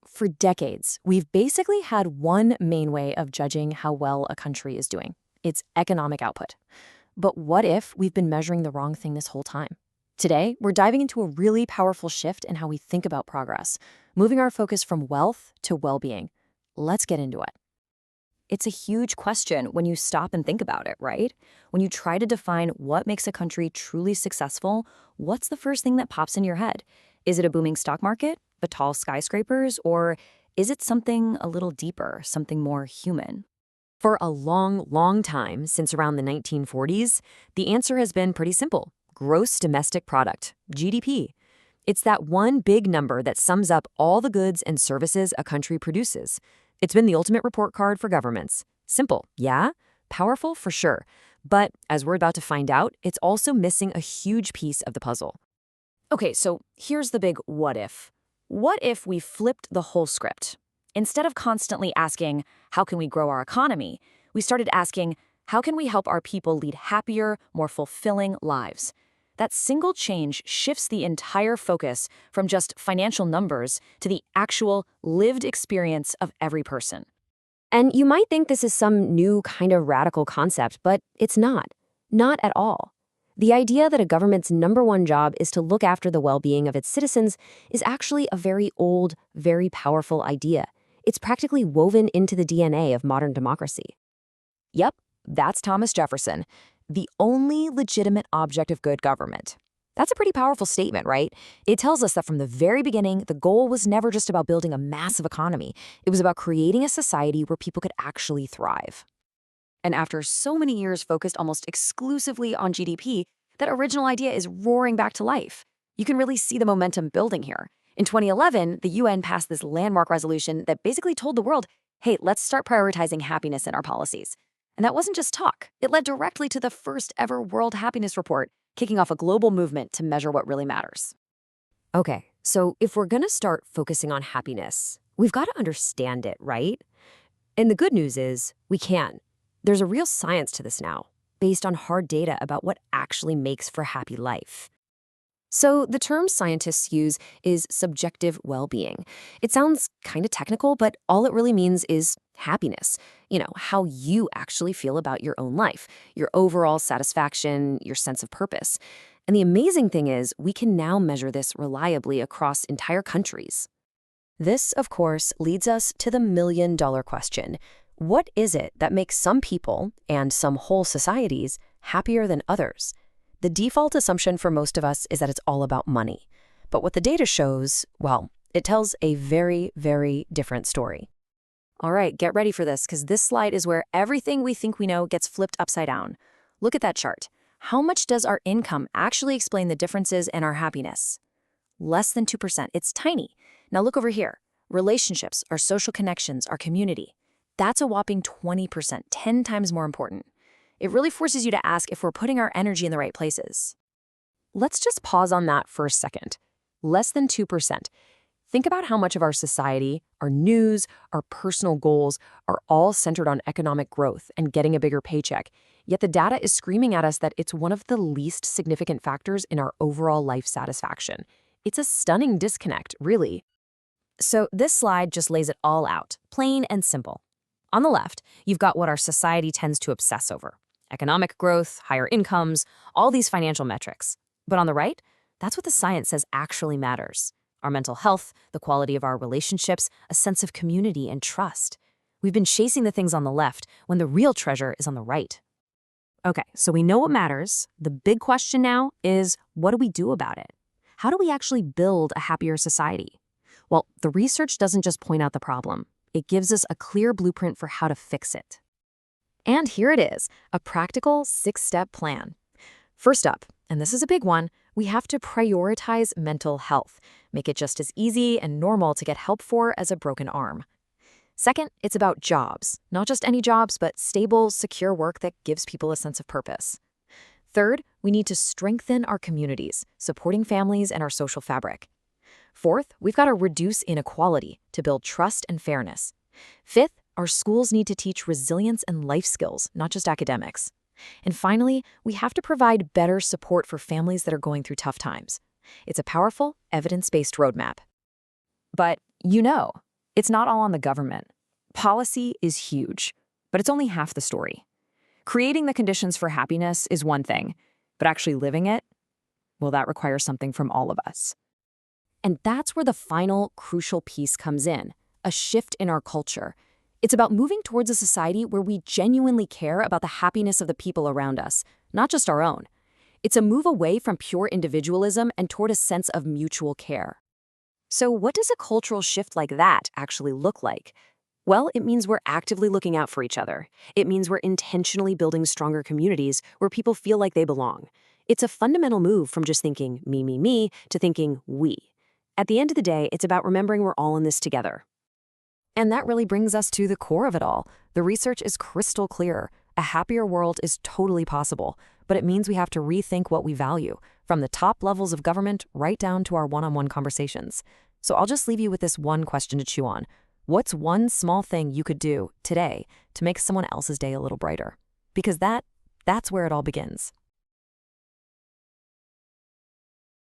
For decades, we've basically had one main way of judging how well a country is doing. It's economic output. But what if we've been measuring the wrong thing this whole time? Today, we're diving into a really powerful shift in how we think about progress, moving our focus from wealth to well-being. Let's get into it. It's a huge question when you stop and think about it, right? When you try to define what makes a country truly successful, what's the first thing that pops in your head? Is it a booming stock market, the tall skyscrapers, or is it something a little deeper, something more human? For a long, long time, since around the 1940s, the answer has been pretty simple. Gross domestic product, GDP. It's that one big number that sums up all the goods and services a country produces. It's been the ultimate report card for governments. Simple, yeah? Powerful, for sure. But as we're about to find out, it's also missing a huge piece of the puzzle. Okay, so here's the big what if. What if we flipped the whole script? Instead of constantly asking, how can we grow our economy, we started asking, how can we help our people lead happier, more fulfilling lives? That single change shifts the entire focus from just financial numbers to the actual lived experience of every person. And you might think this is some new kind of radical concept, but it's not. Not at all. The idea that a government's number one job is to look after the well-being of its citizens is actually a very old, very powerful idea. It's practically woven into the DNA of modern democracy. Yep, that's Thomas Jefferson. The only legitimate object of good government. That's a pretty powerful statement, right? It tells us that from the very beginning, the goal was never just about building a massive economy. It was about creating a society where people could actually thrive. And after so many years focused almost exclusively on GDP, that original idea is roaring back to life. You can really see the momentum building here. In 2011, the UN passed this landmark resolution that basically told the world, hey, let's start prioritizing happiness in our policies. And that wasn't just talk. It led directly to the first ever World Happiness Report, kicking off a global movement to measure what really matters. Okay, so if we're going to start focusing on happiness, we've got to understand it, right? And the good news is we can. There's a real science to this now, based on hard data about what actually makes for a happy life. So the term scientists use is subjective well-being. It sounds kind of technical, but all it really means is happiness. How you actually feel about your own life, your overall satisfaction, your sense of purpose. And the amazing thing is we can now measure this reliably across entire countries. This, of course, leads us to the million-dollar question. What is it that makes some people, and some whole societies, happier than others? The default assumption for most of us is that it's all about money. But what the data shows, well, it tells a very, very different story. All right, get ready for this, because this slide is where everything we think we know gets flipped upside down. Look at that chart. How much does our income actually explain the differences in our happiness? Less than 2%. It's tiny. Now look over here. Relationships, our social connections, our community. That's a whopping 20%, 10 times more important. It really forces you to ask if we're putting our energy in the right places. Let's just pause on that for a second. Less than 2%. Think about how much of our society, our news, our personal goals are all centered on economic growth and getting a bigger paycheck. Yet the data is screaming at us that it's one of the least significant factors in our overall life satisfaction. It's a stunning disconnect, really. So this slide just lays it all out, plain and simple. On the left, you've got what our society tends to obsess over. Economic growth, higher incomes, all these financial metrics. But on the right, that's what the science says actually matters. Our mental health, the quality of our relationships, a sense of community and trust. We've been chasing the things on the left when the real treasure is on the right. Okay, so we know what matters. The big question now is, what do we do about it? How do we actually build a happier society? Well, the research doesn't just point out the problem. It gives us a clear blueprint for how to fix it. And here it is, a practical 6-step plan. First up, and this is a big one, we have to prioritize mental health. Make it just as easy and normal to get help for as a broken arm. Second, it's about jobs. Not just any jobs, but stable, secure work that gives people a sense of purpose. Third, we need to strengthen our communities, supporting families and our social fabric. Fourth, we've got to reduce inequality to build trust and fairness. Fifth, our schools need to teach resilience and life skills, not just academics. And finally, we have to provide better support for families that are going through tough times. It's a powerful, evidence-based roadmap. But You know, it's not all on the government. Policy is huge, but it's only half the story. Creating the conditions for happiness is one thing, but actually living it, well, that requires something from all of us. And that's where the final crucial piece comes in, a shift in our culture. It's about moving towards a society where we genuinely care about the happiness of the people around us, not just our own. It's a move away from pure individualism and toward a sense of mutual care. So what does a cultural shift like that actually look like? Well, it means we're actively looking out for each other. It means we're intentionally building stronger communities where people feel like they belong. It's a fundamental move from just thinking me, to thinking we. At the end of the day, it's about remembering we're all in this together. And that really brings us to the core of it all. The research is crystal clear. A happier world is totally possible, but it means we have to rethink what we value, from the top levels of government right down to our one-on-one conversations. So I'll just leave you with this one question to chew on. What's one small thing you could do today to make someone else's day a little brighter? Because that's where it all begins.